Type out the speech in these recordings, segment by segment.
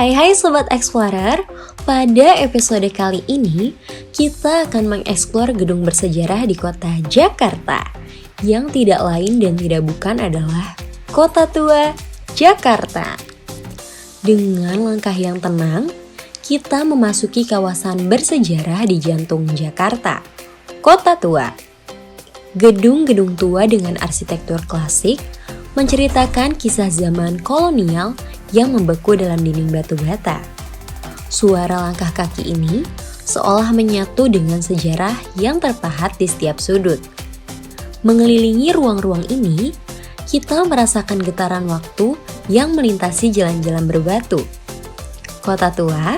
Hai Sobat Explorer, pada episode kali ini kita akan mengeksplor gedung bersejarah di kota Jakarta yang tidak lain dan tidak bukan adalah Kota Tua Jakarta. Dengan langkah yang tenang, kita memasuki kawasan bersejarah di jantung Jakarta, Kota Tua. Gedung-gedung tua dengan arsitektur klasik menceritakan kisah zaman kolonial yang membeku dalam dinding batu bata. Suara langkah kaki ini seolah menyatu dengan sejarah yang terpahat di setiap sudut. Mengelilingi ruang-ruang ini, kita merasakan getaran waktu yang melintasi jalan-jalan berbatu. Kota Tua,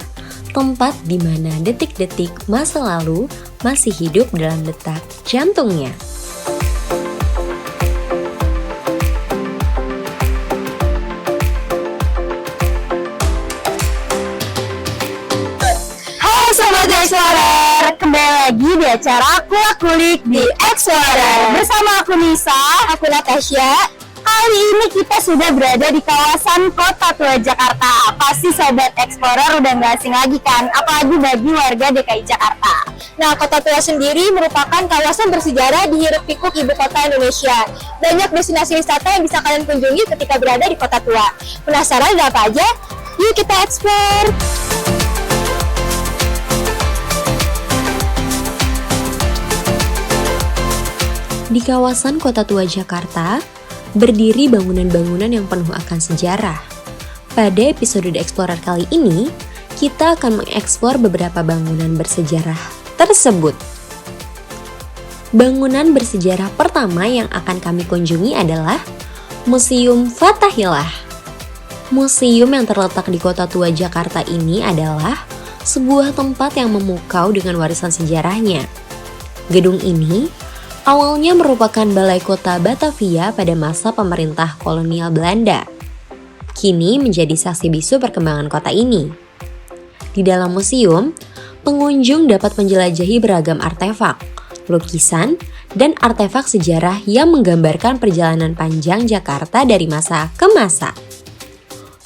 tempat di mana detik-detik masa lalu masih hidup dalam detak jantungnya. Sobat Explorer, kembali lagi di acara Kulik di Explorer. Bersama aku Nisa, aku Natasha. Kali ini kita sudah berada di kawasan Kota Tua Jakarta. Pasti Sobat Explorer udah nggak asing lagi kan, apalagi bagi warga DKI Jakarta. Nah, Kota Tua sendiri merupakan kawasan bersejarah di hiruk pikuk ibu kota Indonesia. Banyak destinasi wisata yang bisa kalian kunjungi ketika berada di Kota Tua. Penasaran ada apa aja? Yuk kita explore! Di kawasan Kota Tua Jakarta, berdiri bangunan-bangunan yang penuh akan sejarah. Pada episode The Explorer kali ini, kita akan mengeksplor beberapa bangunan bersejarah tersebut. Bangunan bersejarah pertama yang akan kami kunjungi adalah Museum Fathahillah. Museum yang terletak di Kota Tua Jakarta ini adalah sebuah tempat yang memukau dengan warisan sejarahnya. Gedung ini awalnya merupakan balai kota Batavia pada masa pemerintah kolonial Belanda. Kini menjadi saksi bisu perkembangan kota ini. Di dalam museum, pengunjung dapat menjelajahi beragam artefak, lukisan, dan artefak sejarah yang menggambarkan perjalanan panjang Jakarta dari masa ke masa.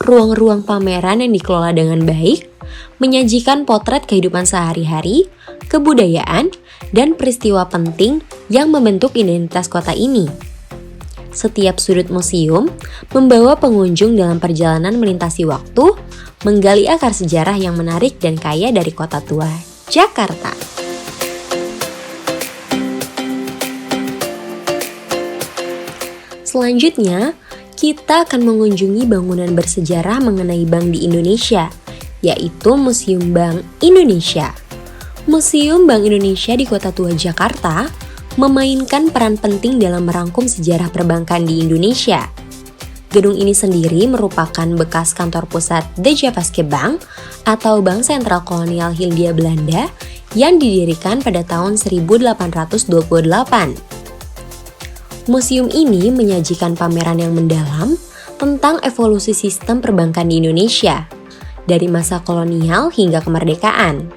Ruang-ruang pameran yang dikelola dengan baik menyajikan potret kehidupan sehari-hari, kebudayaan, dan peristiwa penting yang membentuk identitas kota ini. Setiap sudut museum membawa pengunjung dalam perjalanan melintasi waktu, menggali akar sejarah yang menarik dan kaya dari Kota Tua Jakarta. Selanjutnya, kita akan mengunjungi bangunan bersejarah mengenai bank di Indonesia, yaitu Museum Bank Indonesia. Museum Bank Indonesia di Kota Tua Jakarta memainkan peran penting dalam merangkum sejarah perbankan di Indonesia. Gedung ini sendiri merupakan bekas kantor pusat De Japanse Bank atau Bank Sentral Kolonial Hindia Belanda yang didirikan pada tahun 1828. Museum ini menyajikan pameran yang mendalam tentang evolusi sistem perbankan di Indonesia, dari masa kolonial hingga kemerdekaan.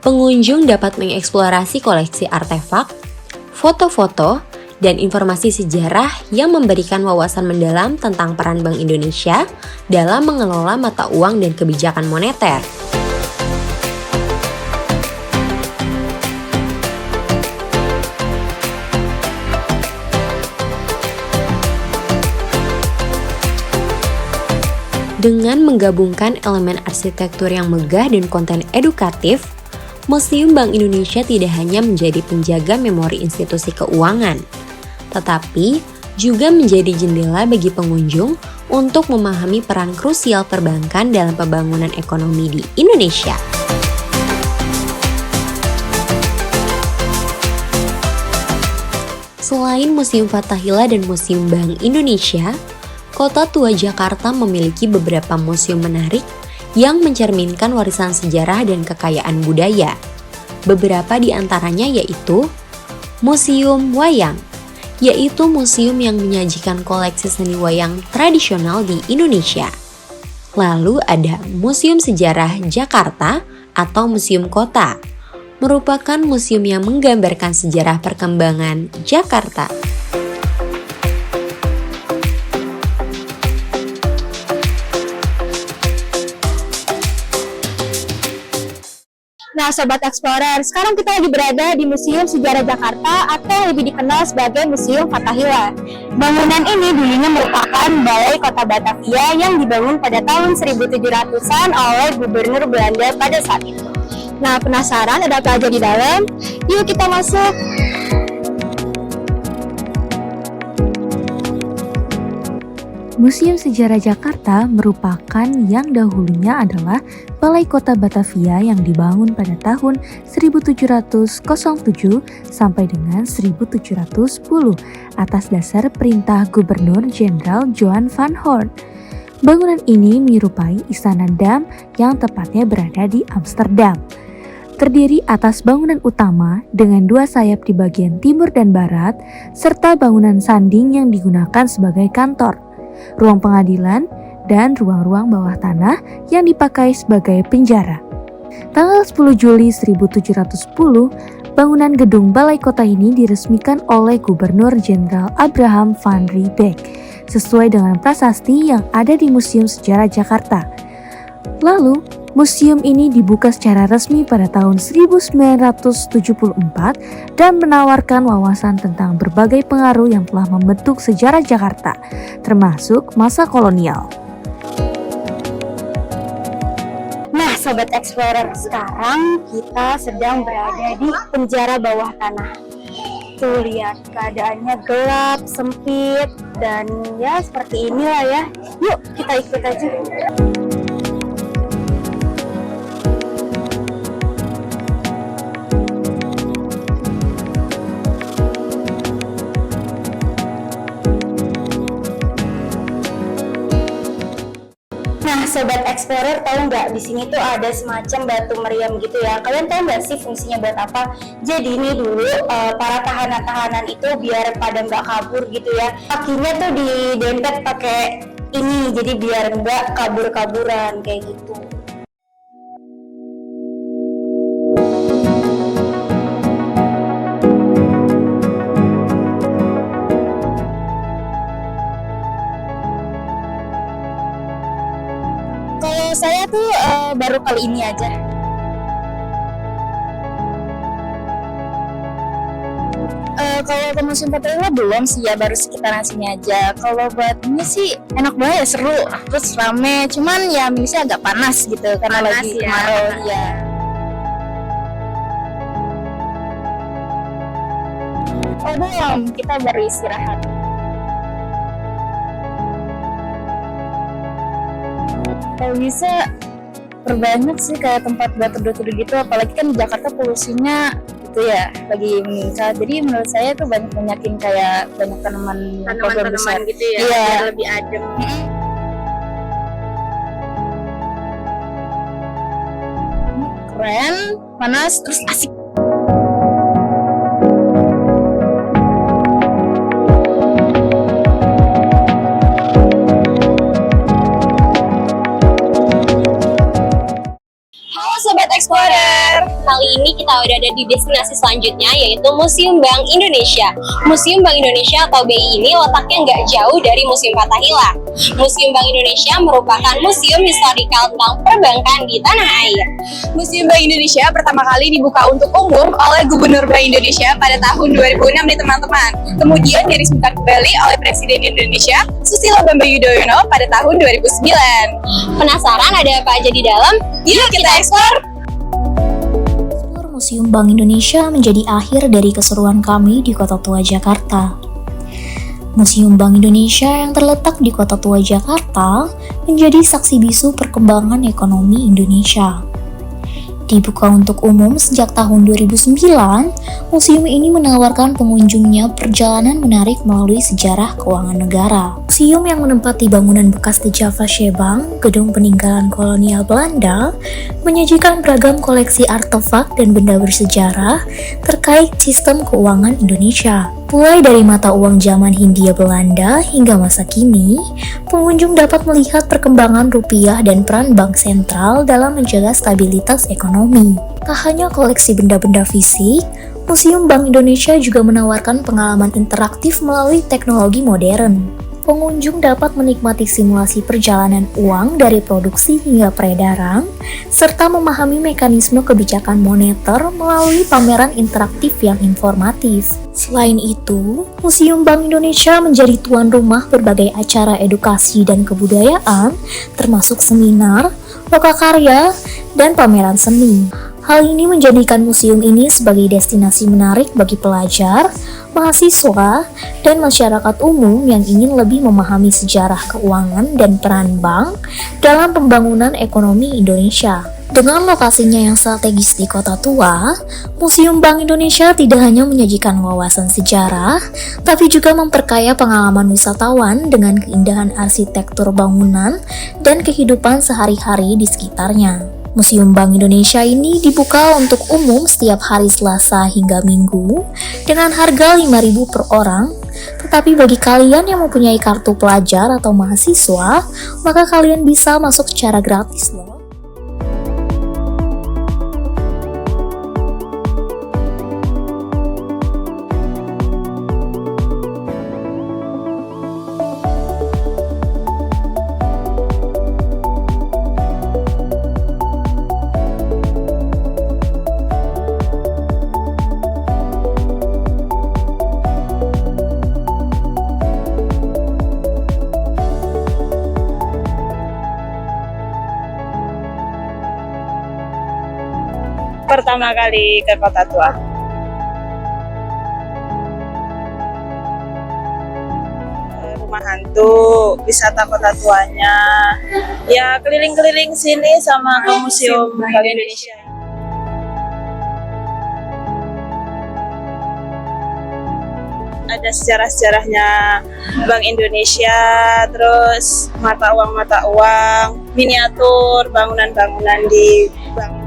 Pengunjung dapat mengeksplorasi koleksi artefak, foto-foto, dan informasi sejarah yang memberikan wawasan mendalam tentang peran Bank Indonesia dalam mengelola mata uang dan kebijakan moneter. Dengan menggabungkan elemen arsitektur yang megah dan konten edukatif, Museum Bank Indonesia tidak hanya menjadi penjaga memori institusi keuangan, tetapi juga menjadi jendela bagi pengunjung untuk memahami peran krusial perbankan dalam pembangunan ekonomi di Indonesia. Selain Museum Fathahillah dan Museum Bank Indonesia, Kota Tua Jakarta memiliki beberapa museum menarik yang mencerminkan warisan sejarah dan kekayaan budaya. Beberapa di antaranya yaitu Museum Wayang, yaitu museum yang menyajikan koleksi seni wayang tradisional di Indonesia. Lalu ada Museum Sejarah Jakarta atau Museum Kota, merupakan museum yang menggambarkan sejarah perkembangan Jakarta. Nah, Sobat Explorer, sekarang kita lagi berada di Museum Sejarah Jakarta atau lebih dikenal sebagai Museum Fathahillah. Bangunan ini dulunya merupakan Balai Kota Batavia yang dibangun pada tahun 1700-an oleh Gubernur Belanda pada saat itu. Nah, penasaran ada apa aja di dalam? Yuk kita masuk! Museum Sejarah Jakarta merupakan yang dahulunya adalah Balai Kota Batavia yang dibangun pada tahun 1707 sampai dengan 1710 atas dasar perintah Gubernur Jenderal Johan van Horn. Bangunan ini menyerupai Istana Dam yang tepatnya berada di Amsterdam. Terdiri atas bangunan utama dengan dua sayap di bagian timur dan barat, serta bangunan sanding yang digunakan sebagai kantor, ruang pengadilan, dan ruang-ruang bawah tanah yang dipakai sebagai penjara. Tanggal 10 Juli 1710, bangunan gedung Balai Kota ini diresmikan oleh Gubernur Jenderal Abraham van Riebeeck sesuai dengan prasasti yang ada di Museum Sejarah Jakarta. Lalu, museum ini dibuka secara resmi pada tahun 1974 dan menawarkan wawasan tentang berbagai pengaruh yang telah membentuk sejarah Jakarta, termasuk masa kolonial. Nah, Sobat Explorer, sekarang kita sedang berada di penjara bawah tanah. Tuh, lihat keadaannya gelap, sempit, dan ya seperti inilah ya. Yuk, kita ikut aja. Nah, Sobat Explorer, tahu nggak di sini tuh ada semacam batu meriam gitu ya? Kalian tahu nggak sih fungsinya buat apa? Jadi ini dulu para tahanan-tahanan itu biar pada nggak kabur gitu ya. Kakinya tuh didempet pakai ini, jadi biar nggak kabur-kaburan kayak gitu. Kalau saya tuh baru kali ini aja. Kalau ke Museum Fathahillah belum sih ya, baru sekitaran sini aja. Kalau buat ini sih enak banget ya, seru, terus rame. Cuman ya minisnya agak panas gitu karena Panas lagi ya. kemarau ya. Oh belum, kita baru istirahat. Kalau bisa perbanyak sih kayak tempat buat teduh-teduh gitu, apalagi kan di Jakarta polusinya itu ya lagi meningkat. Jadi menurut saya tuh banyakin kayak banyak tanaman pohon besar gitu ya, Iya. biar lebih adem. Keren, panas, terus asik. Halo Sobat Explorer, kali ini kita udah ada di destinasi selanjutnya yaitu Museum Bank Indonesia. Museum Bank Indonesia atau BI ini letaknya nggak jauh dari Museum Fathahillah. Museum Bank Indonesia merupakan museum historikal tentang perbankan di tanah air. Museum Bank Indonesia pertama kali dibuka untuk umum oleh Gubernur Bank Indonesia pada tahun 2006 nih teman-teman. Kemudian diresmikan kembali oleh Presiden Indonesia Susilo Bambang Yudhoyono pada tahun 2009. Penasaran ada apa aja di dalam? Yuk kita eksplor! Eksplor Museum Bank Indonesia menjadi akhir dari keseruan kami di Kota Tua Jakarta. Museum Bank Indonesia yang terletak di Kota Tua Jakarta menjadi saksi bisu perkembangan ekonomi Indonesia. Dibuka untuk umum sejak tahun 2009, museum ini menawarkan pengunjungnya perjalanan menarik melalui sejarah keuangan negara. Museum yang menempati bangunan bekas The Java Bank, gedung peninggalan kolonial Belanda, menyajikan beragam koleksi artefak dan benda bersejarah terkait sistem keuangan Indonesia. Mulai dari mata uang zaman Hindia Belanda hingga masa kini, pengunjung dapat melihat perkembangan rupiah dan peran bank sentral dalam menjaga stabilitas ekonomi. Tak hanya koleksi benda-benda fisik, Museum Bank Indonesia juga menawarkan pengalaman interaktif melalui teknologi modern. pengunjung dapat menikmati simulasi perjalanan uang dari produksi hingga peredaran, serta memahami mekanisme kebijakan moneter melalui pameran interaktif yang informatif. Selain itu, Museum Bank Indonesia menjadi tuan rumah berbagai acara edukasi dan kebudayaan, termasuk seminar, lokakarya, dan pameran seni. Hal ini menjadikan museum ini sebagai destinasi menarik bagi pelajar, mahasiswa, dan masyarakat umum yang ingin lebih memahami sejarah keuangan dan peran bank dalam pembangunan ekonomi Indonesia. Dengan lokasinya yang strategis di Kota Tua, Museum Bank Indonesia tidak hanya menyajikan wawasan sejarah, tapi juga memperkaya pengalaman wisatawan dengan keindahan arsitektur bangunan dan kehidupan sehari-hari di sekitarnya. Museum Bank Indonesia ini dibuka untuk umum setiap hari Selasa hingga Minggu dengan harga Rp5.000 per orang. Tetapi bagi kalian yang mempunyai kartu pelajar atau mahasiswa, maka kalian bisa masuk secara gratis loh. Pertama kali ke Kota Tua. Rumah hantu, wisata Kota Tuanya. Ya keliling-keliling sini sama ke Museum Bank Indonesia. Ada sejarah-sejarahnya Bank Indonesia, terus mata uang, miniatur, bangunan-bangunan di bank.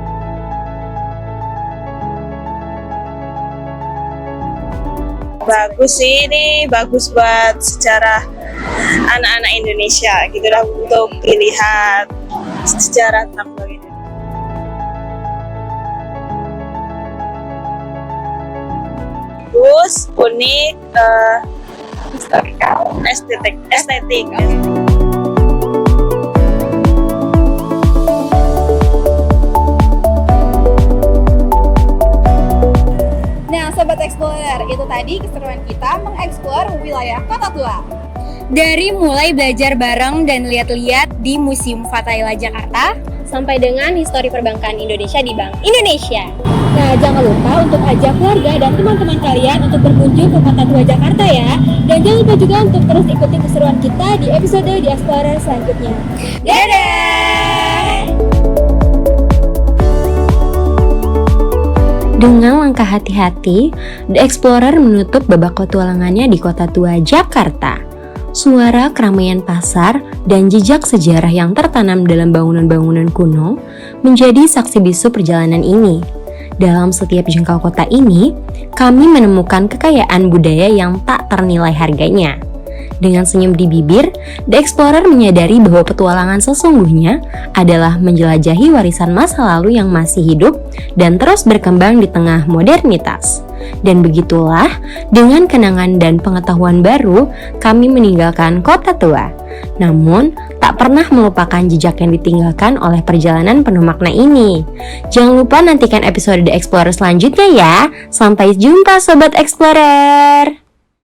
Bagus sih, ini bagus buat sejarah anak-anak Indonesia gitu lah, untuk dilihat sejarah tentang Bank Indonesia. Bagus, unik, estetik. Sobat Explorer, itu tadi keseruan kita mengeksplor wilayah Kota Tua. Dari mulai belajar bareng dan lihat-lihat di Museum Fathahillah Jakarta, sampai dengan histori perbankan Indonesia di Bank Indonesia. Nah, jangan lupa untuk ajak keluarga dan teman-teman kalian untuk berkunjung ke Kota Tua Jakarta ya. Dan jangan lupa juga untuk terus ikuti keseruan kita di episode The Explorer selanjutnya. dadah! Dengan langkah hati-hati, The Explorer menutup babak petualangannya di Kota Tua, Jakarta. Suara keramaian pasar dan jejak sejarah yang tertanam dalam bangunan-bangunan kuno menjadi saksi bisu perjalanan ini. Dalam setiap jengkal kota ini, kami menemukan kekayaan budaya yang tak ternilai harganya. Dengan senyum di bibir, The Explorer menyadari bahwa petualangan sesungguhnya adalah menjelajahi warisan masa lalu yang masih hidup dan terus berkembang di tengah modernitas. Dan begitulah, dengan kenangan dan pengetahuan baru, kami meninggalkan Kota Tua. Namun, tak pernah melupakan jejak yang ditinggalkan oleh perjalanan penuh makna ini. Jangan lupa nantikan episode The Explorer selanjutnya ya. Sampai jumpa Sobat Explorer!